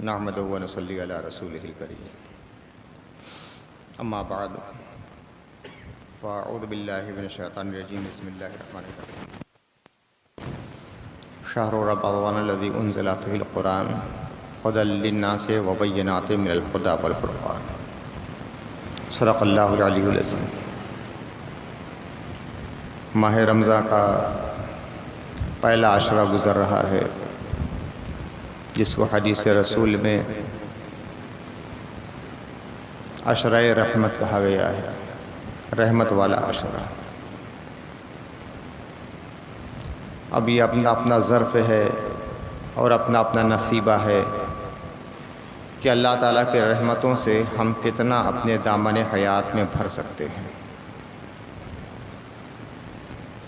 نحمدہ و نصلی علی رسولہ الکریم اما بعد فاعوذ باللہ من الشیطان الرجیم بسم اللہ الرحمن الرحیم شہر رمضان الذی انزل فیہ القرآن ھدی للناس وبینات من الھدی والفرقان صدق اللہ العلی العظیم۔ ماہ رمضان کا پہلا عشرہ گزر رہا ہے، جس کو حدیث رسول میں عشرہ رحمت کہا گیا ہے، رحمت والا عشرہ۔ اب یہ اپنا اپنا ظرف ہے اور اپنا اپنا نصیبہ ہے کہ اللہ تعالیٰ کے رحمتوں سے ہم کتنا اپنے دامن حیات میں بھر سکتے ہیں۔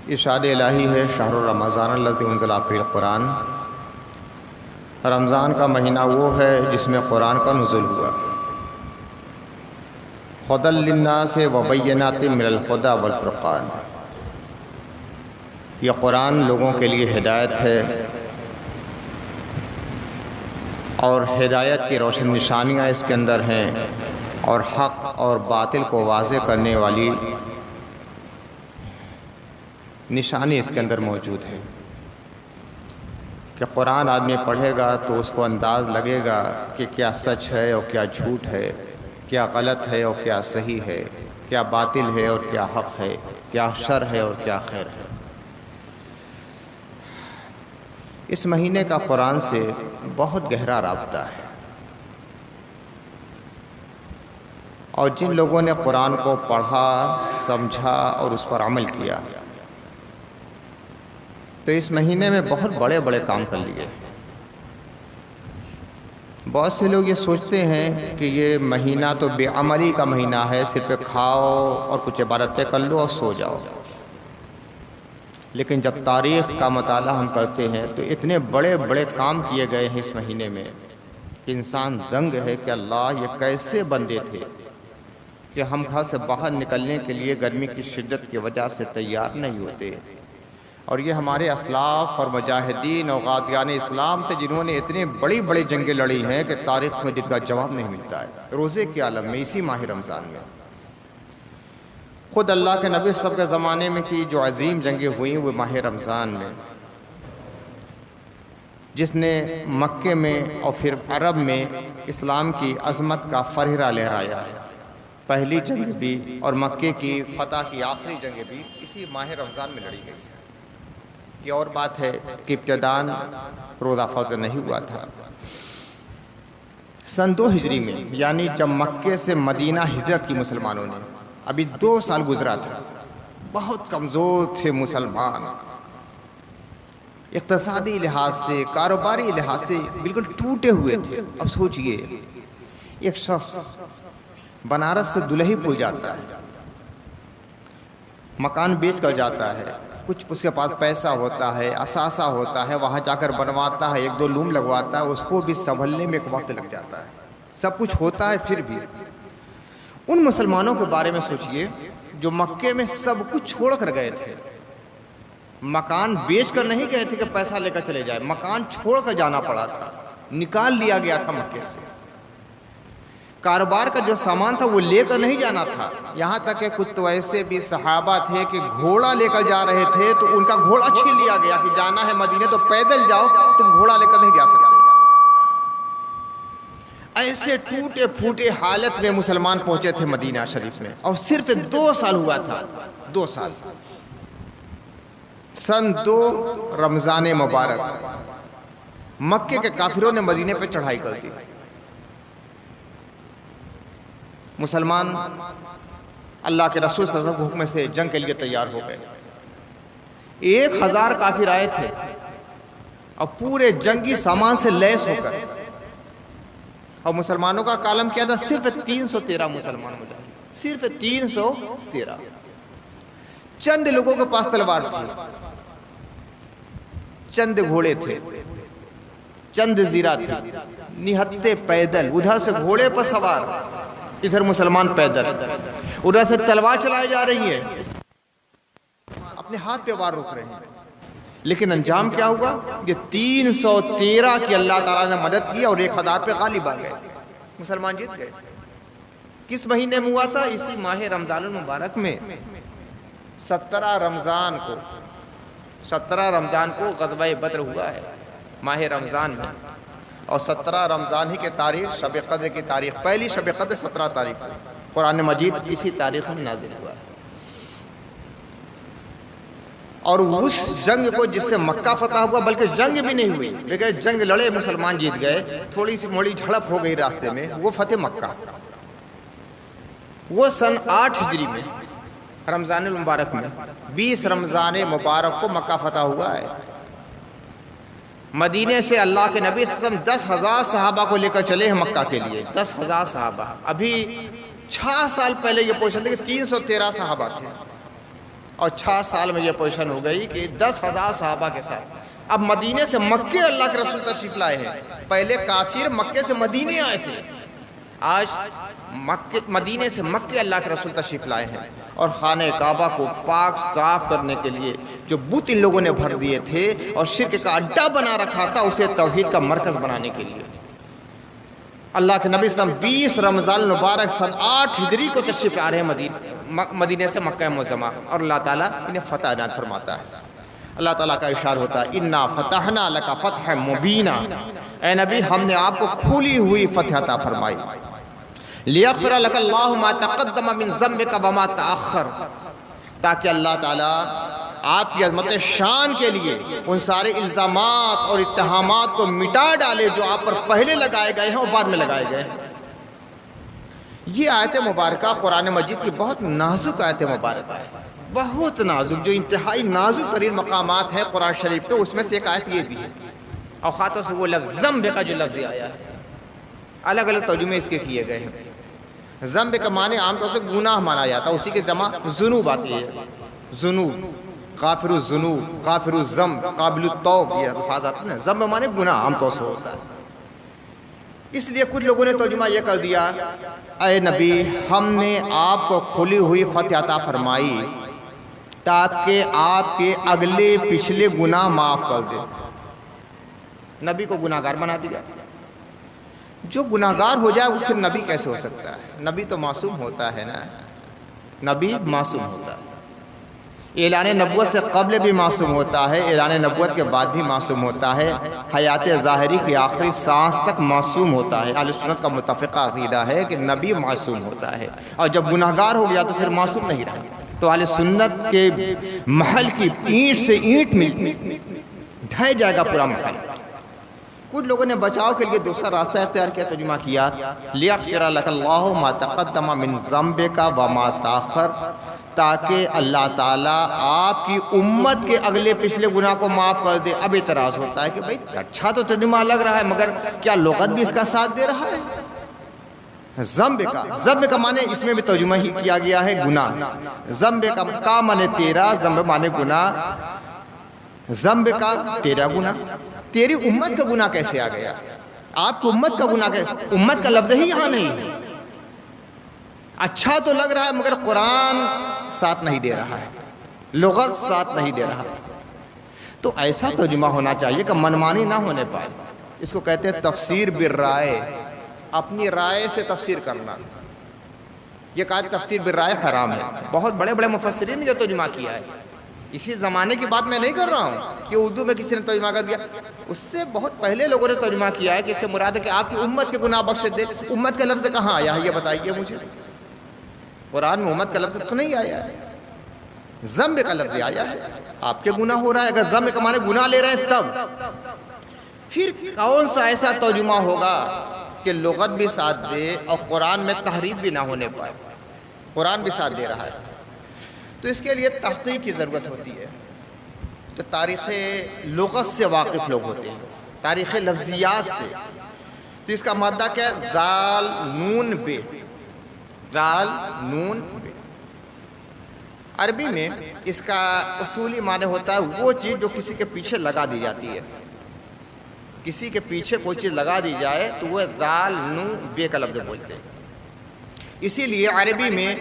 ارشاد الہی ہے شہر رمضان الذی انزل فیہ القرآن، رمضان کا مہینہ وہ ہے جس میں قرآن کا نزول ہوا۔ ھدی للناس وبینات من الھدی والفرقان، یہ قرآن لوگوں کے لیے ہدایت ہے اور ہدایت کی روشن نشانیاں اس کے اندر ہیں، اور حق اور باطل کو واضح کرنے والی نشانی اس کے اندر موجود ہے کہ قرآن آدمی پڑھے گا تو اس کو انداز لگے گا کہ کیا سچ ہے اور کیا جھوٹ ہے، کیا غلط ہے اور کیا صحیح ہے، کیا باطل ہے اور کیا حق ہے، کیا شر ہے اور کیا خیر ہے۔ اس مہینے کا قرآن سے بہت گہرا رابطہ ہے، اور جن لوگوں نے قرآن کو پڑھا، سمجھا اور اس پر عمل کیا تو اس مہینے میں بہت بڑے بڑے کام کر لیے۔ بہت سے لوگ یہ سوچتے ہیں کہ یہ مہینہ تو بے عملی کا مہینہ ہے، صرف کھاؤ اور کچھ عبادتیں کر لو اور سو جاؤ، لیکن جب تاریخ کا مطالعہ ہم کرتے ہیں تو اتنے بڑے بڑے کام کیے گئے ہیں اس مہینے میں کہ انسان دنگ ہے کہ اللہ یہ کیسے بندے تھے کہ ہم گھر سے باہر نکلنے کے لیے گرمی کی شدت کی وجہ سے تیار نہیں ہوتے، اور یہ ہمارے اسلاف اور مجاہدین اور غازیان اسلام تھے جنہوں نے اتنے بڑی بڑی جنگیں لڑی ہیں کہ تاریخ میں جن کا جواب نہیں ملتا ہے۔ روزے کے عالم میں اسی ماہ رمضان میں خود اللہ کے نبی صلی کے زمانے میں کی جو عظیم جنگیں ہوئیں وہ ماہ رمضان میں، جس نے مکے میں اور پھر عرب میں اسلام کی عظمت کا فرحرہ لہرایا ہے۔ پہلی جنگ بھی اور مکے کی فتح کی آخری جنگ بھی اسی ماہ رمضان میں لڑی گئی ہے۔ یہ اور بات ہے کہ ابتداً روزہ فرض نہیں ہوا تھا۔ سن 2 ہجری میں، یعنی جب مکے سے مدینہ ہجرت کی مسلمانوں نے، ابھی 2 سال گزرا تھا، بہت کمزور تھے مسلمان، اقتصادی لحاظ سے، کاروباری لحاظ سے بالکل ٹوٹے ہوئے تھے۔ اب سوچئے ایک شخص بنارس سے دلہی پھول جاتا ہے، مکان بیچ کر جاتا ہے، کچھ اس کے پاس پیسہ ہوتا ہے، اثاثہ ہوتا ہے، وہاں جا کر بنواتا ہے، 1-2 لوم لگواتا ہے، اس کو بھی سنبھلنے میں ایک وقت لگ جاتا ہے۔ سب کچھ ہوتا ہے پھر بھی ان مسلمانوں کے بارے میں سوچئے جو مکے میں سب کچھ چھوڑ کر گئے تھے، مکان بیچ کر نہیں گئے تھے کہ پیسہ لے کر چلے جائے، مکان چھوڑ کر جانا پڑا تھا، نکال لیا گیا تھا مکے سے۔ کاروبار کا جو سامان تھا وہ لے کر نہیں جانا تھا، یہاں تک کہ کچھ تو ایسے بھی صحابہ تھے کہ گھوڑا لے کر جا رہے تھے تو ان کا گھوڑا چھین لیا گیا کہ جانا ہے مدینے تو پیدل جاؤ، تم گھوڑا لے کر نہیں جا سکتے۔ ایسے ٹوٹے پھوٹے حالت میں مسلمان پہنچے تھے مدینہ شریف میں، اور صرف 2 سال ہوا تھا، 2 سال۔ سن 2 رمضان مبارک مکے کے کافروں نے مدینے پہ چڑھائی کر دی۔ مسلمان اللہ کے رسول صلی اللہ علیہ وسلم کے حکم سے جنگ کے لیے تیار ہو گئے۔ 1000 کافر آئے تھے اور پورے جنگی سامان سے لیس ہو کر، اور مسلمانوں کا کالم کیا تھا؟ صرف 313 مسلمان مجاہد، صرف 313۔ چند لوگوں کے پاس تلوار تھی، چند گھوڑے تھے، چند زیرہ تھی، نہتے پیدل، ادھر سے گھوڑے پر سوار، ادھر مسلمان پیدل، ادھر سے تلوار چلائی جا رہی ہے، اپنے ہاتھ پہ وار رک رہے ہیں۔ لیکن انجام کیا ہوا؟ یہ 313 کی اللہ تعالیٰ نے مدد کی اور 1000 پہ غالب آ گئے، مسلمان جیت گئے۔ کس مہینے میں ہوا تھا؟ اسی ماہ رمضان المبارک میں 17 رمضان کو غزوہ بدر ہوا ہے، ماہ رمضان میں، اور 17 رمضان ہی کے تاریخ شب قدر کی تاریخ، پہلی شب قدر 17 تاریخ کو قرآن مجید اسی تاریخ میں نازل ہوا ہے۔ اور اس جنگ کو جس سے مکہ فتح ہوا، بلکہ جنگ بھی نہیں ہوئی، لیکن جنگ لڑے، مسلمان جیت گئے، تھوڑی سی موڑی جھڑپ ہو گئی راستے میں، وہ فتح مکہ، وہ سن 8 ہجری میں رمضان المبارک میں 20 رمضان مبارک کو مکہ فتح ہوا ہے۔ مدینے سے اللہ کے نبی صلی اللہ علیہ وسلم 10,000 صحابہ کو لے کر چلے ہیں مکہ کے لیے، 10,000 صحابہ۔ ابھی 6 سال پہلے یہ پوزیشن تھی کہ 313 صحابہ تھے، اور 6 سال میں یہ پوزیشن ہو گئی کہ 10,000 صحابہ کے ساتھ اب مدینے سے مکے اللہ کے رسول تشریف لائے ہیں۔ پہلے کافر مکے سے مدینے آئے تھے، آج مدینے سے مکے اللہ کے رسول تشریف لائے ہیں، اور خانہ کعبہ کو پاک صاف کرنے کے لیے جو بت ان لوگوں نے بھر دیے تھے اور شرک کا اڈا بنا رکھا تھا، اسے توحید کا مرکز بنانے کے لیے اللہ کے نبی صلی اللہ علیہ وسلم 20 رمضان المبارک سن 8 ہجری کو تشریف آ رہے ہیں مدینے سے مکہ معظمہ، اور اللہ تعالیٰ انہیں فتح عنایت فرماتا ہے۔ اللہ تعالیٰ کا ارشاد ہوتا ہے انا فتحنا لک فتحا مبینا، اے نبی ہم نے آپ کو کھلی ہوئی فتح عطا فرمائی، لیغفر لک اللہ ما تقدم من ذنبک وما تأخر، تاکہ اللہ تعالیٰ آپ کی عظمت شان کے لیے ان سارے الزامات اور اتہامات کو مٹا ڈالے جو آپ پر پہلے لگائے گئے ہیں اور بعد میں لگائے گئے ہیں۔ یہ آیت مبارکہ قرآن مجید کی بہت نازک آیت مبارکہ ہے، بہت نازک، جو انتہائی نازک ترین مقامات ہیں قرآن شریف کے، اس میں سے ایک آیت یہ بھی ہے۔ اوقاتوں سے وہ لفظ ذنب کا جو لفظ آیا ہے، الگ الگ ترجمے اس کے کیے گئے ہیں۔ ذنب کا معنی عام طور سے گناہ مانا جاتا ہے، اسی کے جمع ذنوب آتی ہے، ذنوب، غافر الذنوب، غافر الذنب، قابل التوب، یہ الفاظ آتے ہیں۔ ذنب معنی گناہ عام طور سے ہوتا ہے، اس لیے کچھ لوگوں نے ترجمہ یہ کر دیا اے نبی ہم نے آپ کو کھلی ہوئی فتح عطا فرمائی تاکہ آپ کے اگلے پچھلے گناہ معاف کر دے۔ نبی کو گناہ گار بنا دیا، جو گناہ گار ہو جائے وہ پھر نبی کیسے ہو سکتا ہے؟ نبی تو معصوم ہوتا ہے نا، نبی معصوم ہوتا ہے، اعلان نبوت سے قبل بھی معصوم ہوتا ہے، اعلان نبوت کے بعد بھی معصوم ہوتا ہے، حیات ظاہری کی آخری سانس تک معصوم ہوتا ہے۔ اہل سنت کا متفقہ عقیدہ ہے کہ نبی معصوم ہوتا ہے، اور جب گناہ گار ہو گیا تو پھر معصوم نہیں رہا۔ تو اہل سنت کے محل کی اینٹ سے اینٹ مل ڈھہ جائے گا پورا محل۔ کچھ لوگوں نے بچاؤ کے لیے دوسرا راستہ اختیار کیا، ترجمہ کیا لیغفر لک اللہ ما تقدم من ذنبک وما تاخر، تاکہ اللہ تعالیٰ آپ کی امت کے اگلے پچھلے گناہ کو معاف کر دے۔ اب اعتراض ہوتا ہے کہ بھئی اچھا تو ترجمہ لگ رہا ہے، مگر کیا لغت بھی اس کا ساتھ دے رہا ہے؟ ذنب کا معنی اس میں بھی ترجمہ ہی کیا گیا ہے گناہ، ذنب کا معنی تیرا، ذنب معنی گناہ، ذنب کا تیرا گناہ، تیری امت کا گناہ کیسے آ گیا؟ آپ کی امت کا گناہ کیسے؟ امت کا لفظ ہی یہاں نہیں ہے۔ اچھا تو لگ رہا ہے مگر قرآن ساتھ نہیں دے رہا ہے، لغت ساتھ نہیں دے رہا، تو ایسا ترجمہ ہونا چاہیے کہ منمانی نہ ہونے پائے۔ اس کو کہتے ہیں تفسیر بالرائے، اپنی رائے سے تفسیر کرنا۔ یہ کہا تفسیر بالرائے حرام ہے، بہت بڑے بڑے مفسرین نے جو ترجمہ کیا ہے، اسی زمانے کی بات میں نہیں کر رہا ہوں کہ اردو میں کسی نے ترجمہ کر دیا، اس سے بہت پہلے لوگوں نے ترجمہ کیا ہے کہ اس سے مراد ہے کہ آپ کی امت کے گناہ بخش دے۔ امت کا لفظ کہاں آیا ہے یہ بتائیے مجھے، قرآن میں امت کا لفظ تو نہیں آیا ہے، ذنب کا لفظ آیا ہے۔ آپ کے گناہ ہو رہا ہے، اگر ذنب کا معنی گناہ لے رہے ہیں تب پھر کون سا ایسا ترجمہ ہوگا کہ لغت بھی ساتھ دے اور قرآن میں تحریف بھی نہ ہونے پائے؟ قرآن بھی ساتھ دے رہا ہے، تو اس کے لیے تحقیق کی ضرورت ہوتی ہے۔ تو تاریخ لغت سے واقف لوگ ہوتے ہیں، تاریخ لفظیات سے۔ تو اس کا مادہ کیا ہے؟ ذال نون بے، ذال نون بے۔ عربی میں اس کا اصولی معنی ہوتا ہے وہ چیز جو کسی کے پیچھے لگا دی جاتی ہے، کسی کے پیچھے کوئی چیز لگا دی جائے تو وہ ذال نون بے کا لفظ بولتے ہیں۔ اسی لیے عربی میں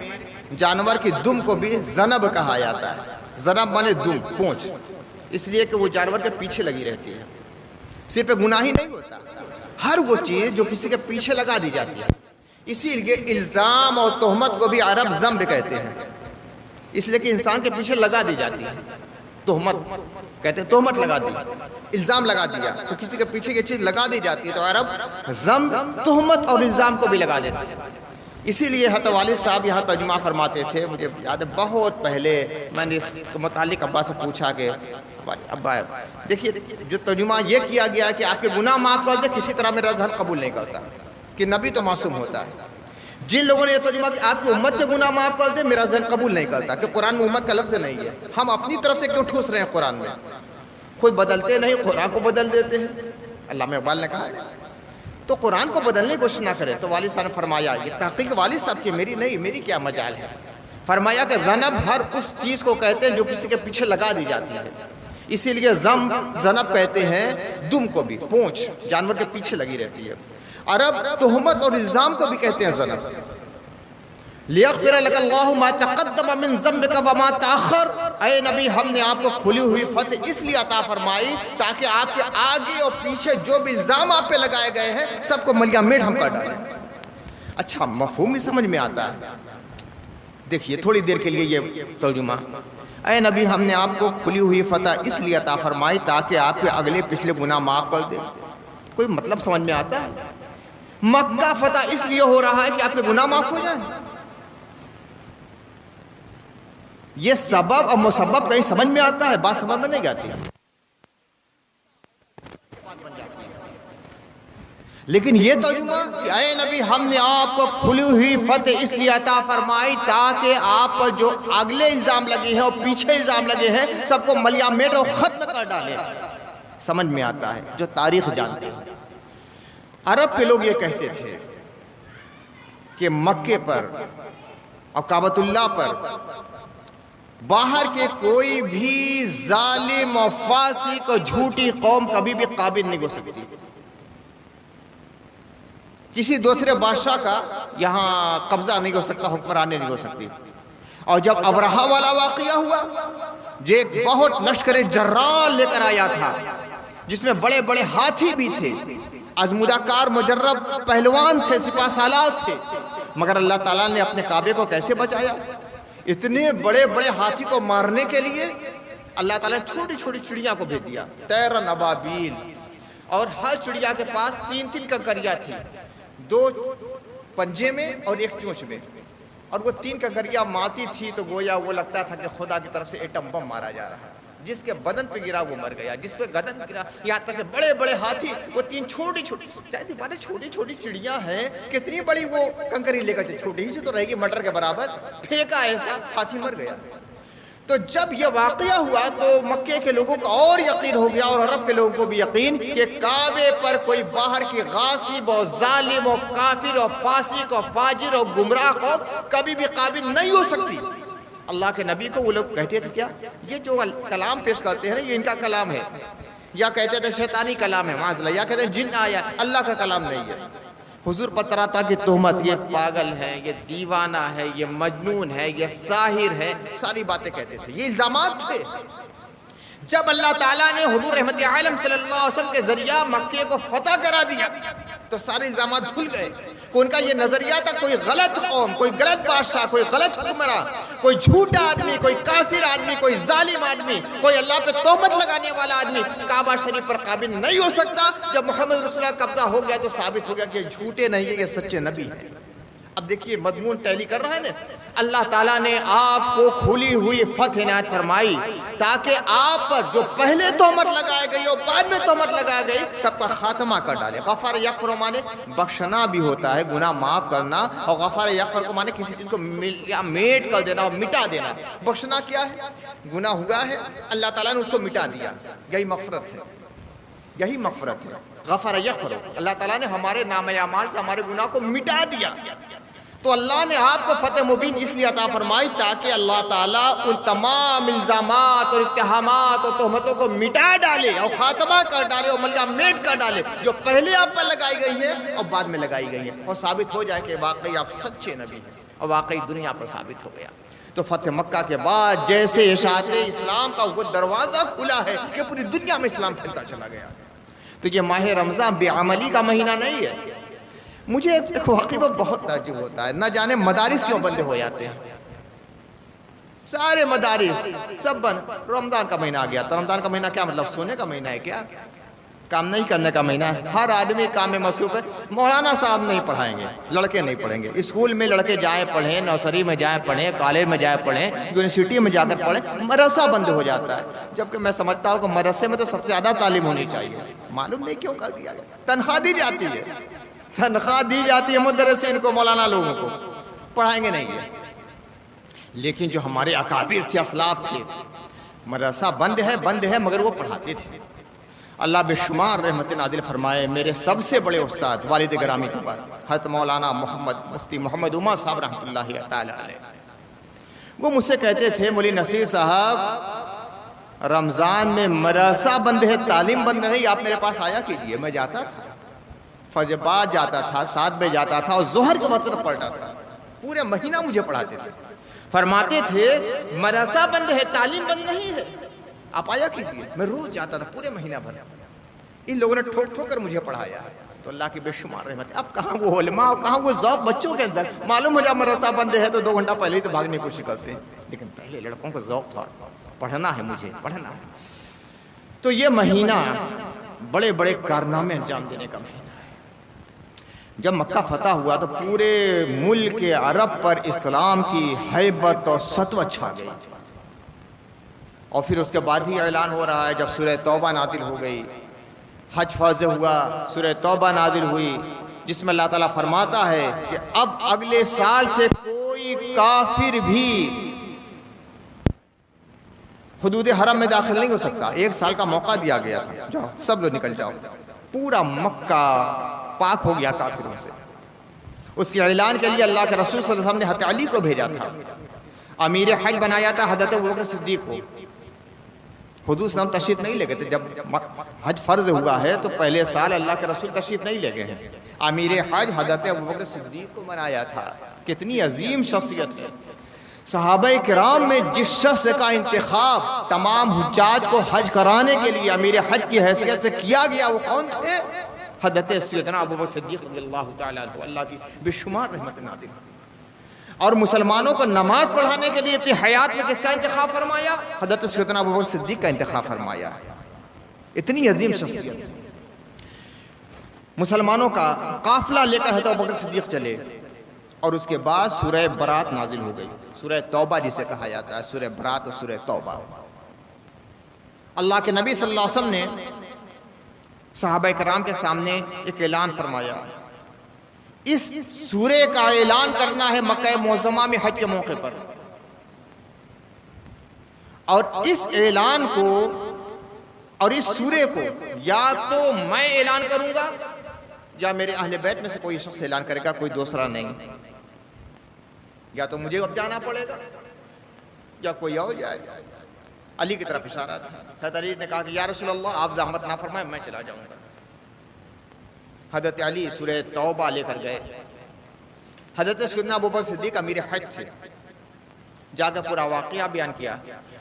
جانور کی دم کو بھی ذنب کہا جاتا ہے، ذنب مانے دم، پونچھ، اس لیے کہ وہ جانور کے پیچھے لگی رہتی ہے. صرف گناہ ہی نہیں ہوتا، ہر وہ چیز جو کسی کے پیچھے لگا دی جاتی ہے. اسی لیے الزام اور تہمت کو بھی عرب ذنب کہتے ہیں، اس لیے کہ انسان کے پیچھے لگا دی جاتی ہے. تہمت کہتے ہیں، تہمت لگا دی، الزام لگا دیا، تو کسی کے پیچھے یہ چیز لگا دی جاتی ہے تو عرب ذنب، تہمت اور الزام کو بھی لگا دیتے ہیں. اسی لیے حضرت والد صاحب یہاں ترجمہ فرماتے تھے. مجھے یاد ہے بہت پہلے میں نے اس کے متعلق ابا سے پوچھا کہ ابا دیکھیے جو ترجمہ یہ کیا گیا کہ آپ کے گناہ معاف کر دے، کسی طرح میرا ذہن قبول نہیں کرتا کہ نبی تو معصوم ہوتا ہے. جن لوگوں نے یہ ترجمہ کہ آپ کی امت کے گناہ معاف کر دے، میرا ذہن قبول نہیں کرتا کہ قرآن میں امت کا لفظ نہیں ہے. ہم اپنی طرف سے کیوں ٹھوس رہے ہیں قرآن میں؟ خود بدلتے نہیں، قرآن کو بدل دیتے ہیں. علامہ اقبال نے کہا ہے تو قرآن کو بدلنے کی کوشش نہ کرے. تو والد صاحب نے فرمایا، یہ تحقیق والد صاحب کی، میری نہیں، میری کیا مجال ہے. فرمایا کہ ذنب ہر اس چیز کو کہتے ہیں جو کسی کے پیچھے لگا دی جاتی ہے. اسی لیے ذنب کہتے ہیں دم کو بھی، پونچھ جانور کے پیچھے لگی رہتی ہے. عرب تہمت اور الزام کو بھی کہتے ہیں ذنب. لیغفر لک اللہ ما تقدم من ذنبک وما تاخر. اے نبی ہم نے آپ کو کھلی ہوئی فتح اس لیے عطا فرمائی تاکہ آپ کے آگے اور پیچھے جو بھی الزام آپ پہ لگائے گئے ہیں سب کو ملیا میٹ ہم کر ڈالیں. اچھا مفہوم بھی سمجھ میں آتا ہے. دیکھیے تھوڑی دیر کے لیے یہ ترجمہ، اے نبی ہم نے آپ کو کھلی ہوئی فتح اس لیے عطا فرمائی تاکہ آپ کے اگلے پچھلے گناہ معاف کر دے. کوئی مطلب سمجھ میں آتا ہے؟ مکہ فتح اس لیے ہو رہا ہے کہ آپ کے گناہ معاف ہو جائیں. یہ سبب اور مسبب کہیں سمجھ میں آتا ہے؟ بات سمجھ میں نہیں آتی. لیکن یہ ترجمہ کہ اے نبی ہم نے آپ کو کھلی ہوئی فتح اس لیے عطا فرمائی تاکہ آپ پر جو اگلے الزام لگے ہیں اور پیچھے الزام لگے ہیں سب کو ملیا میٹ اور ختم کر ڈالے. سمجھ میں آتا ہے جو تاریخ جانتے ہیں. عرب کے لوگ یہ کہتے تھے کہ مکے پر اور کعبۃ اللہ پر باہر کے کوئی بھی ظالم اور فاسق اور جھوٹی قوم کبھی بھی قابض نہیں ہو سکتی. کسی دوسرے بادشاہ کا یہاں قبضہ نہیں ہو سکتا، حکمرانی نہیں ہو سکتی. اور جب ابرہہ والا واقعہ ہوا جو ایک بہت لشکر جرال لے کر آیا تھا جس میں بڑے بڑے ہاتھی بھی تھے، آزمودہ کار مجرب پہلوان تھے، سپاہ سالار تھے، مگر اللہ تعالیٰ نے اپنے کعبے کو کیسے بچایا؟ اتنے بڑے بڑے ہاتھی کو مارنے کے لیے اللہ تعالیٰ نے چھوٹی چھوٹی چڑیاں کو بھیج دیا، طیرن ابابیل. اور ہر چڑیا کے پاس 3 کنکریاں تھیں، 2 پنجے میں اور 1 چونچ میں. اور وہ 3 کنکریاں مارتی تھی تو گویا وہ لگتا تھا کہ خدا کی طرف سے ایٹم بم مارا جا رہا ہے. جس کے بدن پہ گرا وہ مر گیا، جس پہ گردن گرا. یہاں تک کہ بڑے بڑے ہاتھی وہ 3 چھوٹی چھوٹی، چاہے بڑے چھوٹی چھوٹی چڑیاں ہیں، کتنی بڑی وہ کنکری لے کر چھوٹی ہی سے تو رہے گی مٹر کے برابر، پھینکا ایسا ہاتھی مر گیا. تو جب یہ واقعہ ہوا تو مکے کے لوگوں کو اور یقین ہو گیا اور عرب کے لوگوں کو بھی یقین کہ کعبے پر کوئی باہر کی غاصب اور ظالم اور کافر اور فاسق اور فاجر اور گمراہ کو کبھی بھی قابل نہیں ہو سکتی. اللہ کے نبی کو وہ لوگ کہتے تھے کیا یہ جو کلام پیش کرتے ہیں نا یہ ان کا کلام ہے، یا کہتے تھے شیطانی کلام ہے معاذ اللہ، یا کہتے ہیں جن آیا، اللہ کا کلام نہیں ہے. حضور پر طرح طرح کی تہمت، یہ پاگل ہے، یہ دیوانہ ہے، یہ مجنون ہے، یہ ساحر ہے، ساری باتیں کہتے تھے. یہ الزامات تھے. جب اللہ تعالیٰ نے حضور رحمت عالم صلی اللہ علیہ وسلم کے ذریعہ مکے کو فتح کرا دیا تو سارے الزامات دھل گئے. ان کا یہ نظریہ تھا کوئی غلط قوم، کوئی غلط بادشاہ، کوئی غلط حکمراں، کوئی جھوٹا آدمی، کوئی کافر آدمی، کوئی ظالم آدمی، کوئی اللہ پہ تہمت لگانے والا آدمی کعبہ شریف پر قابل نہیں ہو سکتا. جب محمد رسول اللہ قبضہ ہو گیا تو ثابت ہو گیا کہ جھوٹے نہیں ہیں، یہ سچے نبی ہیں. اب دیکھیے مضمون ٹیلی کر رہا ہے نا. اللہ تعالیٰ نے آپ کو کھلی ہوئی فتح عنایت فرمائی تاکہ آپ پر جو پہلے تہمت لگائے گئی اور بعد میں تہمت لگائے گئی سب کا خاتمہ کر ڈالے. غفر یغفر مانے بخشنا بھی ہوتا ہے، گناہ معاف کرنا، اور غفر یغفر کو مانے کسی چیز کو میٹ کر دینا اور مٹا دینا. بخشنا کیا ہے؟ گناہ ہوا ہے اللہ تعالیٰ نے اس کو مٹا دیا، یہی مغفرت ہے، یہی مغفرت ہے. غفر یغفر، اللہ تعالیٰ نے ہمارے نام اعمال سے ہمارے گناہ کو مٹا دیا. تو اللہ نے آپ کو فتح مبین اس لیے عطا فرمائی تاکہ اللہ تعالیٰ ان تمام الزامات اور اتہامات اور تہمتوں کو مٹا ڈالے اور خاتمہ کر ڈالے اور ملیا میٹ کر ڈالے جو پہلے آپ پر لگائی گئی ہے اور بعد میں لگائی گئی ہے، اور ثابت ہو جائے کہ واقعی آپ سچے نبی ہیں، اور واقعی دنیا پر ثابت ہو گیا. تو فتح مکہ کے بعد جیسے اشاعت اسلام کا وہ دروازہ کھلا ہے کہ پوری دنیا میں اسلام پھیلتا چلا گیا. تو یہ ماہ رمضان بے عملی کا مہینہ نہیں ہے. مجھے واقعی کو بہت تعجب ہوتا ہے, نہ جانے مدارس کیوں بند ہو جاتے ہیں, سارے مدارس سب بند. رمضان کا مہینہ آ گیا تو رمضان کا مہینہ کیا مطلب سونے کا مہینہ ہے کیا؟ کام نہیں کرنے کا مہینہ ہے. ہر آدمی کام میں مصروف ہے. مولانا صاحب نہیں پڑھائیں گے, لڑکے نہیں پڑھیں گے. اسکول میں لڑکے جائیں پڑھیں, نرسری میں جائیں پڑھیں, کالج میں جائیں پڑھیں, یونیورسٹی میں جا کر پڑھیں. مدرسہ بند ہو جاتا ہے, جبکہ میں سمجھتا ہوں کہ مدرسے میں تو سب سے زیادہ تعلیم ہونی چاہیے. معلوم نہیں کیوں کر دیا گیا. تنخواہ دی جاتی ہے, تنخواہ دی جاتی ہے مدرسین کو, مولانا لوگوں کو پڑھائیں گے نہیں گے. لیکن جو ہمارے اکابر تھے, اسلاف تھے, مدرسہ بند ہے مگر وہ پڑھاتے تھے. اللہ بے شمار رحمت نازل فرمائے. میرے سب سے بڑے استاد والد گرامی کے بعد حضرت مولانا مفتی محمد عمر صاحب رحمۃ اللہ تعالی علیہ, وہ مجھ سے کہتے تھے, مولی نصیر صاحب رمضان میں مدرسہ بند ہے, تعلیم بند نہیں, آپ میرے پاس آیا کیجیے. میں جاتا تھا, فجر بعد جاتا تھا, 7 بجے جاتا تھا اور ظہر کے وقت پڑھتا تھا. پورے مہینہ مجھے پڑھاتے تھے. فرماتے تھے مدرسہ بند ہے, تعلیم بند نہیں ہے, آپ آیا کیجیے. میں روز جاتا تھا پورے مہینہ بھر. ان لوگوں نے ٹھوک ٹھوک کر مجھے پڑھایا. تو اللہ کی بے شمار رحمت ہے. اب کہاں وہ علماء, کہاں وہ ذوق بچوں کے اندر. معلوم ہو جائے مدرسہ بند ہے تو 2 گھنٹہ پہلے ہی تو بھاگنے کی کوشش کرتے ہیں, لیکن پہلے لڑکوں کو ذوق تھا, پڑھنا ہے مجھے, پڑھنا ہے. تو یہ مہینہ بڑے بڑے کارنامے انجام دینے کا مہینہ ہے. جب مکہ فتح ہوا تو پورے ملک عرب پر اسلام کی ہیبت اور سطوت چھا گئی. اور پھر اس کے بعد ہی اعلان ہو رہا ہے, جب سورہ توبہ نازل ہو گئی, حج فرض ہوا, سورہ توبہ نازل ہوئی, جس میں اللہ تعالیٰ فرماتا ہے کہ اب اگلے سال سے کوئی کافر بھی حدود حرم میں داخل نہیں ہو سکتا. 1 سال کا موقع دیا گیا تھا, جاؤ سب لوگ نکل جاؤ. پورا مکہ پاک ہو گیا کافروں سے. اس کے اعلان کے لیے اللہ کے رسول صلی اللہ علیہ وسلم نے حضرت علی کو بھیجا تھا. امیر حج بنایا تھا حضرت ابوبکر صدیق کو. حضور صلی اللہ علیہ وسلم تشریف نہیں لے گئے تھے. جب حج فرض ہوا ہے تو پہلے سال اللہ کے رسول تشریف نہیں لے گئے ہیں. امیر حج حضرت ابوبکر صدیق کو بنایا تھا. کتنی عظیم شخصیت ہے. صحابہ کرام میں جس شخص کا انتخاب تمام حجاج کو حج کرانے کے لیے امیر حج کی حیثیت سے کیا گیا, وہ کون تھے؟ حضرت سیدنا ابوبکر صدیق رضی اللہ تعالیٰ عنہ. اللہ کی بے شمار رحمت نازل. اور مسلمانوں کو نماز پڑھانے کے لیے اپنی حیات میں کس کا انتخاب فرمایا؟ حضرت سیدنا ابوبکر صدیق کا انتخاب فرمایا. اتنی عظیم شخصیت. مسلمانوں کا قافلہ لے کر حضرت ابوبکر صدیق چلے, اور اس کے بعد سورہ برات نازل ہو گئی. سورہ توبہ جسے کہا جاتا ہے, سورہ برات اور سورہ توبہ. اللہ کے نبی صلی اللہ علیہ وسلم نے صحابہ کرام کے سامنے ایک اعلان فرمایا. اس سورے کا اعلان کرنا ہے مکہ معظمہ میں حج کے موقع پر, اور اس اعلان کو اور اس سورے کو یا تو میں اعلان کروں گا یا میرے اہل بیت میں سے کوئی شخص اعلان کرے گا, کوئی دوسرا نہیں. یا تو مجھے اب جانا پڑے گا یا کوئی اور جائے گا. علی کی طرف اشارہ تھا. حضرت علی نے کہا کہ یا رسول اللہ آپ زحمت نہ فرمائیں, میں چلا جاؤں گا. حضرت علی سورہ توبہ لے کر گئے. حضرت سیدنا ابوبکر صدیق امیر حج تھے, جا کر پورا واقعہ بیان کیا.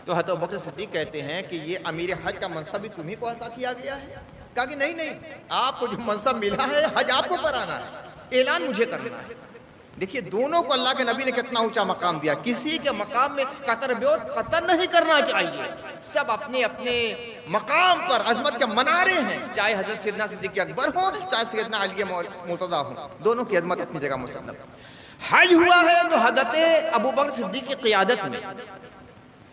تو حضرت ابوبکر صدیق کہتے ہیں کہ یہ امیر حج کا منصب بھی تمہیں کو عطا کیا گیا ہے؟ کہا کہ نہیں, آپ کو جو منصب ملا ہے حج آپ کو کرانا ہے, اعلان مجھے کرنا ہے. دیکھیے دونوں کو اللہ کے نبی نے کتنا اونچا مقام دیا. کسی کے مقام میں قطر نہیں کرنا چاہیے. سب اپنے اپنے مقام پر عظمت کے منارے ہیں, چاہے حضرت سیدنا صدیق اکبر ہو, چاہے سیدنا علی مرتضیٰ ہو, دونوں کی عظمت اپنی جگہ مسلم. حج ہوا ہے تو حضرت ابوبکر صدیق کی قیادت میں,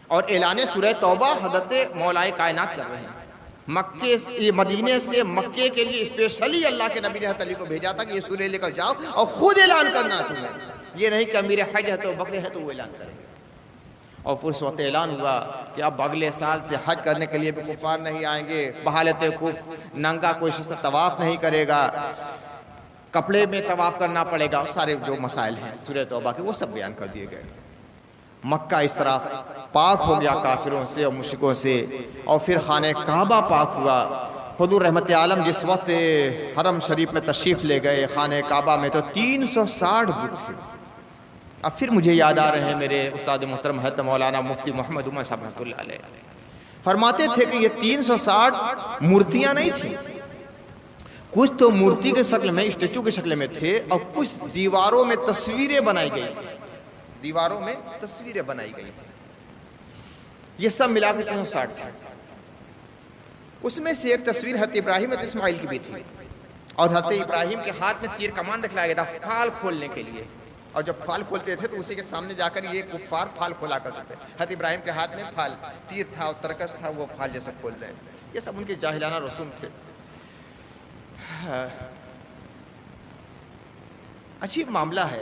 اور اعلان سورہ توبہ حضرت مولائے کائنات کر رہے ہیں. مکے سے مدینے سے مکے کے لیے اسپیشلی اللہ کے نبی نے حضرت علی کو بھیجا تھا کہ یہ سورہ لے کر جاؤ اور خود اعلان کرنا ہے تمہیں. یہ نہیں کہ امیر حج ہے تو بکرے ہے تو وہ اعلان کرے. اور پھر اس وقت اعلان ہوا کہ اب اگلے سال سے حج کرنے کے لیے بھی کفار نہیں آئیں گے, بحالت کفر, ننگا کوئی شخص طواف نہیں کرے گا, کپڑے میں طواف کرنا پڑے گا. سارے جو مسائل ہیں سورہ توبہ کے وہ سب بیان کر دیے گئے. مکہ اس طرح پاک ہو گیا کافروں سے اور مشرکوں سے, اور پھر خانہ کعبہ پاک ہوا. حضور رحمت عالم جس وقت حرم شریف میں تشریف لے گئے خانہ کعبہ میں, تو 360 بت تھے. اب پھر مجھے یاد آ رہے ہیں میرے استاد محترم حضرت مولانا مفتی محمد عمر صاحب رحمۃ اللہ علیہ، فرماتے تھے کہ یہ 360 مورتیاں نہیں تھیں، کچھ تو مورتی کے شکل میں، اسٹیچو کے شکل میں تھے، اور کچھ دیواروں میں تصویریں بنائی گئی تھی، دیواروں میں تصویریں بنائی گئی تھی، یہ سب ملا کے 360 تھے۔ اس میں سے ایک تصویر حضرت ابراہیم حضرت اسماعیل کی بھی تھی، اور حضرت ابراہیم کے ہاتھ میں تیر کمان دکھلایا گیا تھا پھال کھولنے کے لیے، اور جب پھال کھولتے تھے تو اسی کے سامنے جا کر یہ کفار پھال کھولا کرتے تھے، حضرت ابراہیم کے ہاتھ میں پھال، تیر تھا اور ترکش تھا، وہ پھال جیسے کھول دیں، یہ سب ان کے جاہلانہ رسوم تھے۔ عجیب معاملہ ہے،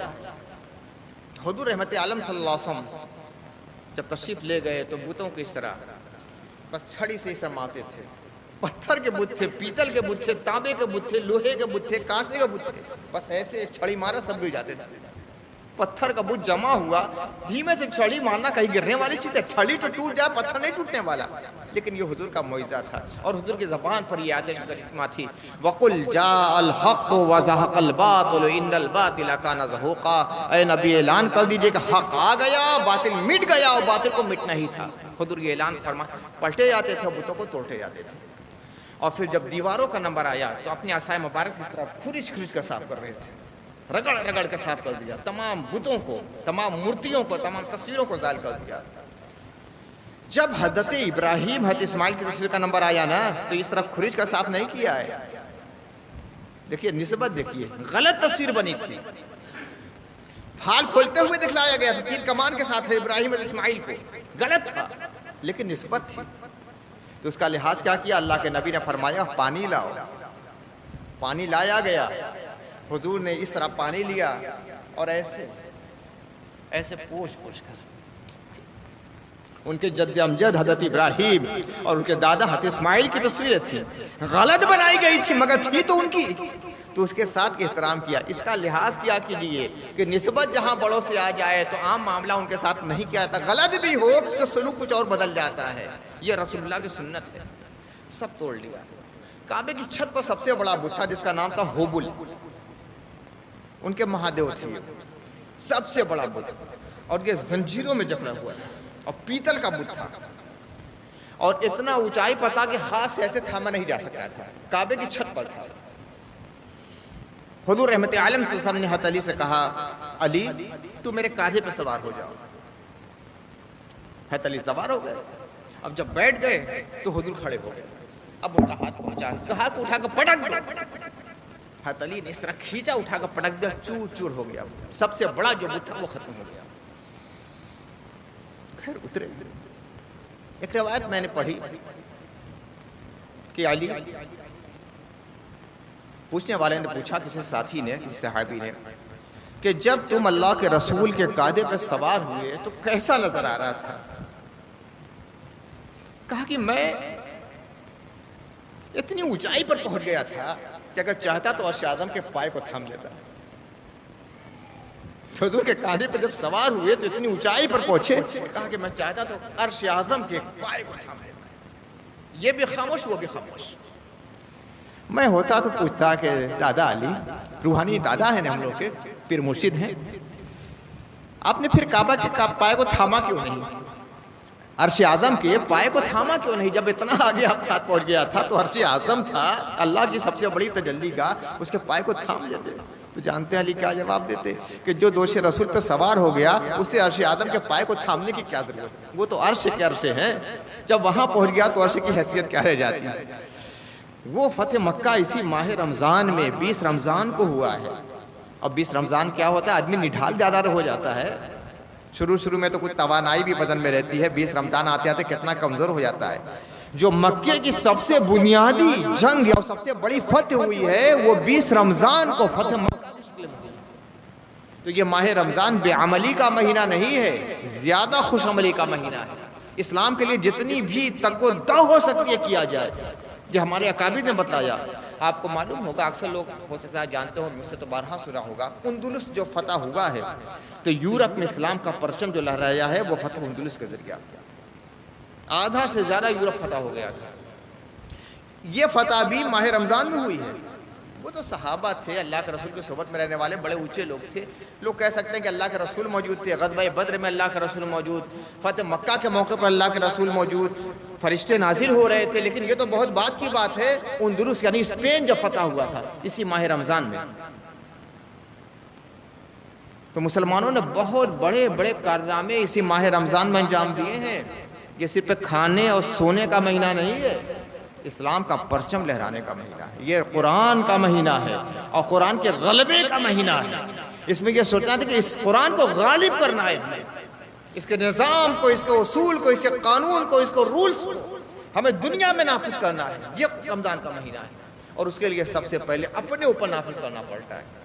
حضور رحمت عالم صلی اللہ علیہ وسلم جب تشریف لے گئے تو بتوں کو اس طرح بس چھڑی سے اس طرح مارتے تھے، پتھر کے بت تھے، پیتل کے بت تھے، تانبے کے بت تھے، لوہے کے بت تھے، کانسے کے بت تھے، بس ایسے چھڑی مارا سب گر جاتے تھے۔ پتھر کا بت جمع ہوا، دھیمے سے چھڑی مارنا کہیں گرنے والی چیز ہے، چھڑی تو ٹوٹ جائے پتھر نہیں ٹوٹنے والا، لیکن یہ حضور کا معجزہ تھا، اور حضور کی زبان پر یہ آیت کریمہ تھی، وَقُلْ جَاءَ الْحَقُّ وَزَهَقَ الْبَاطِلُ إِنَّ الْبَاطِلَ كَانَ زَهُوقًا۔ اے نبی اعلان کر دیجئے کہ حق آ گیا، باطل مٹ گیا، اور باطل کو مٹنا ہی تھا۔ حضور یہ اعلان فرما پلٹے جاتے تھے، بتوں کو توڑتے جاتے تھے، اور پھر جب دیواروں کا نمبر آیا تو اپنی عصائے مبارک سے اس طرح کھرچ کھرچ کر صاف کر رہے تھے، رگڑ رگڑ کر صاف کر دیا، تمام بتوں کو، تمام مورتیوں کو، تمام تصویروں کو زائل کر دیا۔ جب حضرت ابراہیم حضرت اسماعیل کی تصویر کا نمبر آیا نا تو اس طرح کھرچ کا صاف نہیں کیا ہے، دیکھیے نسبت، دیکھیے غلط تصویر بنی تھی، پھال کھولتے ہوئے دکھلایا گیا تھا، تیر کمان کے ساتھ ابراہیم حضرت اسماعیل کو، غلط تھا لیکن نسبت تھی، تو اس کا لحاظ کیا کیا؟ اللہ کے نبی نے فرمایا پانی لاؤ، پانی لایا گیا، حضور نے اس طرح پانی لیا اور ایسے ایسے پوچھ پوچھ کر ان کے جد امجد حضرت ابراہیم اور ان کے دادا حضرت اسماعیل کی تصویریں تھیں، غلط بنائی گئی تھی مگر تھی تو ان کی، تو اس کے ساتھ احترام کیا۔ اس کا لحاظ کیا کیجئے کہ نسبت جہاں بڑوں سے آ جائے تو عام معاملہ ان کے ساتھ نہیں کیا جاتا، غلط بھی ہو تو سلوک کچھ اور بدل جاتا ہے، یہ رسول اللہ کی سنت ہے۔ سب توڑ لیا، کعبے کی چھت پر سب سے بڑا بت تھا جس کا نام تھا ہوبل، ان کے مہادیو تھی، سب سے بڑا بت، اور یہ زنجیروں میں جکڑا ہوا تھا، اور پیتل کا بت تھا، اور اتنا اونچائی پر تھا کہ ہاتھ سے ایسے تھاما نہیں جا سکتا تھا، کعبے کی چھت پر تھا۔ حضور رحمت عالم صلی اللہ علیہ وسلم نے حضرت علی سے کہا، علی تو میرے کاندھے پہ سوار ہو جاؤ۔ حضرت علی سوار ہو گئے، اب جب بیٹھ گئے تو حضور کھڑے ہو گئے، اب ان کا ہاتھ پہنچا، کہا کہ اٹھا کر پٹک دو، حضرت علی نے اس طرح کھینچا، اٹھا کر پٹک دیا، چور چور ہو گیا، سب سے بڑا جو بت تھا وہ ختم ہو گیا۔ خیر اترے، ایک روایت میں نے پڑھی کہ علی، پوچھنے والے نے پوچھا کسی ساتھی نے، کسی صحابی نے، کہ جب تم اللہ کے رسول کے کاندھے پہ سوار ہوئے تو کیسا نظر آ رہا تھا؟ کہا کہ میں اتنی اونچائی پر پہنچ گیا تھا کہ اگر چاہتا تو عرش اعظم کے پائے کو تھام لیتا۔ حضور کے کاندھے پر جب سوار ہوئے تو اتنی اونچائی پر پہنچے، کہا کہ میں چاہتا تو عرش اعظم کے پائے کو تھام لیتا۔ یہ بھی خاموش، وہ بھی خاموش۔ میں ہوتا تو پوچھتا کہ دادا علی، روحانی دادا ہیں ہم لوگ کے، پیر مرشد ہیں، آپ نے پھر کعبہ کے پائے کو تھاما کیوں نہیں؟ عرش اعظم کے پائے کو تھاما کیوں نہیں؟ جب اتنا آگے آپ ہاتھ پہنچ گیا تھا تو عرش اعظم تھا، اللہ کی سب سے بڑی تجلی کا، اس کے پائے کو تھام لیتے۔ تو جانتے ہیں علی کیا جواب دیتے کہ جو دوش رسول پہ سوار ہو گیا اسے عرش اعظم کے پائے کو تھامنے کی کیا ضرورت، وہ تو عرش کے عرش ہیں، جب وہاں پہنچ گیا تو عرش کی حیثیت کیا رہ جاتی ہے۔ وہ فتح مکہ اسی ماہ رمضان میں 20 رمضان کو ہوا ہے، اور 20 رمضان کیا ہوتا ہے؟ آدمی نڈھال زیادہ ہو جاتا ہے، شروع میں تو کچھ توانائی بھی بدن میں رہتی ہے، 20 رمضان آتے آتے کتنا کمزور ہو جاتا ہے۔ جو مکے کی سب سے بنیادی جنگ اور سب سے بڑی فتح ہوئی ہے وہ 20 رمضان کو فتح مکہ کی شکل میں ہوئی۔ تو یہ ماہ رمضان بے عملی کا مہینہ نہیں ہے، زیادہ خوش عملی کا مہینہ ہے۔ اسلام کے لیے جتنی بھی تگ و دو ہو سکتی ہے کیا جائے، یہ ہمارے اکابر نے بتلایا۔ آپ کو معلوم ہوگا، اکثر لوگ ہو سکتا ہے جانتے ہو، مجھ سے تو بارہا سنا ہوگا، اندلس جو فتح ہوا ہے تو یورپ میں اسلام کا پرچم جو لہرایا ہے وہ فتح اندلس کے ذریعہ، آدھا سے زیادہ یورپ فتح ہو گیا تھا۔ یہ فتح بھی ماہ رمضان میں ہوئی ہے، وہ تو صحابہ تھے، اللہ کے رسول کی صحبت میں رہنے والے بڑے اونچے لوگ تھے. لوگ کہہ سکتے ہیں کہ اللہ کے رسول موجود تھے، غزوہ بدر میں اللہ کے رسول موجود، فتح مکہ کے موقع پر اللہ کے رسول موجود، فرشتے نازل ہو رہے تھے. لیکن یہ تو بہت بعد کی بات ہے. اندلس یعنی اسپین جب فتح ہوا تھا اسی ماہ رمضان میں، تو مسلمانوں نے بہت بڑے بڑے کارنامے اسی ماہ رمضان میں انجام دیے ہیں. یہ صرف کھانے اور سونے کا مہینہ نہیں ہے، اسلام کا پرچم لہرانے کا مہینہ ہے. یہ قرآن کا مہینہ ہے اور قرآن کے غلبے کا مہینہ ہے. اس میں یہ سوچنا تھا کہ اس قرآن کو غالب کرنا ہے ہمیں، اس کے نظام کو، اس کے اصول کو، اس کے قانون کو، اس کو رولز کو ہمیں دنیا میں نافذ کرنا ہے. یہ رمضان کا مہینہ ہے اور اس کے لیے سب سے پہلے اپنے اوپر نافذ کرنا پڑتا ہے.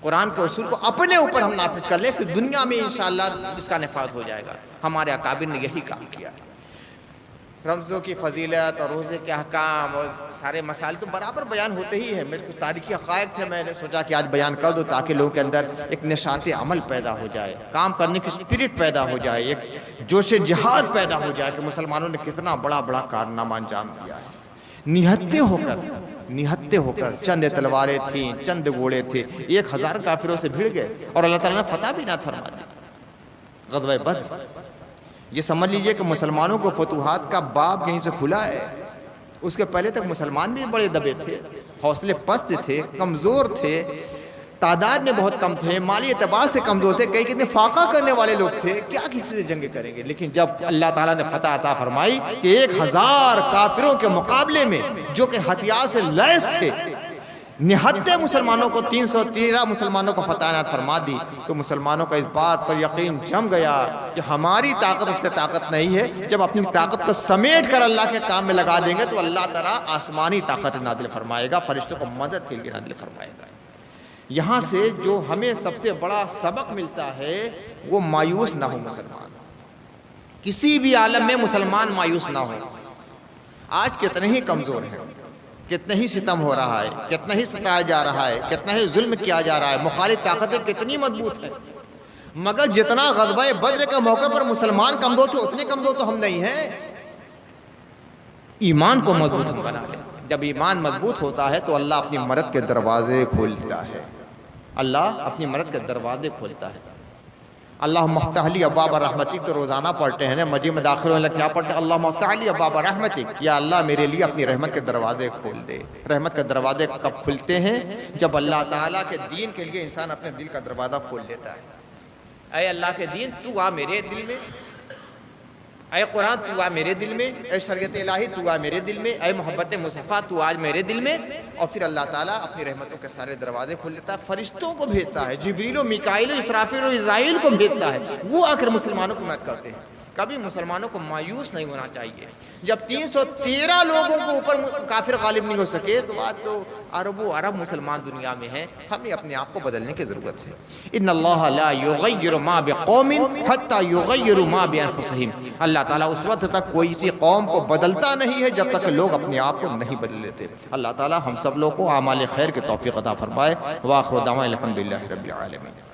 قرآن کے اصول کو اپنے اوپر ہم نافذ کر لیں، پھر دنیا میں انشاءاللہ اس کا نفاذ ہو جائے گا. ہمارے اکابر نے یہی کام کیا. رمضوں کی فضیلت اور روزے کے احکام اور سارے مسائل تو برابر بیان ہوتے ہی ہیں. میں کچھ تاریخی حقائق تھے، میں نے سوچا کہ آج بیان کر دو تاکہ لوگوں کے اندر ایک نشاط عمل پیدا ہو جائے، کام کرنے کی اسپرٹ پیدا ہو جائے، ایک جوش جہاد پیدا ہو جائے کہ مسلمانوں نے کتنا بڑا بڑا کارنامہ انجام دیا ہے. نہتے ہو کر چند تلواریں تھیں، چند گھوڑے تھے، 1000 کافروں سے بھیڑ گئے اور اللہ تعالیٰ نے فتح بھی عنایت فرما دی. غزوہ بدر، یہ سمجھ لیجئے کہ مسلمانوں کو فتوحات کا باب یہیں سے کھلا ہے. اس کے پہلے تک مسلمان بھی بڑے دبے تھے، حوصلے پست تھے، کمزور تھے، تعداد میں بہت کم تھے، مالی اعتبار سے کمزور تھے، کئی کتنے فاقہ کرنے والے لوگ تھے، کیا کسی سے جنگ کریں گے. لیکن جب اللہ تعالیٰ نے فتح عطا فرمائی کہ 1000 کافروں کے مقابلے میں جو کہ ہتھیار سے لیس تھے، نہتے مسلمانوں کو 313 مسلمانوں کو فتح عنایت فرما دی، تو مسلمانوں کا اس بات پر یقین جم گیا کہ ہماری طاقت اس سے طاقت نہیں ہے. جب اپنی طاقت کو سمیٹ کر اللہ کے کام میں لگا دیں گے تو اللہ تعالیٰ آسمانی طاقت نازل فرمائے گا، فرشتوں کو مدد کے لیے نازل فرمائے گا. یہاں سے جو ہمیں سب سے بڑا سبق ملتا ہے وہ مایوس نہ ہو مسلمان. کسی بھی عالم میں مسلمان مایوس نہ ہو. آج کتنے ہی کمزور ہیں، کتنا ہی ستم ہو رہا ہے، کتنا ہی ستایا جا رہا ہے، کتنا ہی ظلم کیا جا رہا ہے، مخالف طاقتیں کتنی مضبوط ہیں، مگر جتنا غزوہ بدر کے موقع پر مسلمان کمزور تھے اتنے کمزور تو ہم نہیں ہیں. ایمان کو مضبوط ہم بنا لیں. جب ایمان مضبوط ہوتا ہے تو اللہ اپنی مدد کے دروازے کھولتا ہے. اللہ اپنی مدد کے دروازے کھولتا ہے. اللہم افتح لی ابواب رحمتک تو روزانہ پڑھتے ہیں نا، مسجد میں داخل ہونے لگ کیا پڑھتے ہیں؟ اللہم افتح لی ابواب رحمتک، یا اللہ میرے لیے اپنی رحمت کے دروازے کھول دے. رحمت کے دروازے کب کھلتے ہیں؟ جب اللہ تعالیٰ کے دین کے لیے انسان اپنے دل کا دروازہ کھول لیتا ہے. اے اللہ کے دین تو آ میرے دل میں، اے قرآن تو آ میرے دل میں، اے شریعت الہی تو آ میرے دل میں، اے محبت مصطفیٰ تو آج میرے دل میں. اور پھر اللہ تعالیٰ اپنی رحمتوں کے سارے دروازے کھول لیتا ہے، فرشتوں کو بھیجتا ہے، جبریل و میکائیل و اسرافیل و اسرائیل کو بھیجتا ہے، وہ آ کر مسلمانوں کی مدد کرتے ہیں. کبھی مسلمانوں کو مایوس نہیں ہونا چاہیے. جب 313 لوگوں کو اوپر کافر غالب نہیں ہو سکے تو آج تو عرب مسلمان دنیا میں ہیں. ہمیں اپنے آپ کو بدلنے کی ضرورت ہے. ان اللہ لا یغیر ما بقوم حتی یغیروا ما بانفسہم. اللہ تعالیٰ اس وقت تک کوئی سی قوم کو بدلتا نہیں ہے جب تک کہ لوگ اپنے آپ کو نہیں بدل لیتے. اللہ تعالیٰ ہم سب لوگوں کو اعمال خیر کی توفیق عطا فرمائے. وآخر دعوانا الحمدللہ رب العالمین.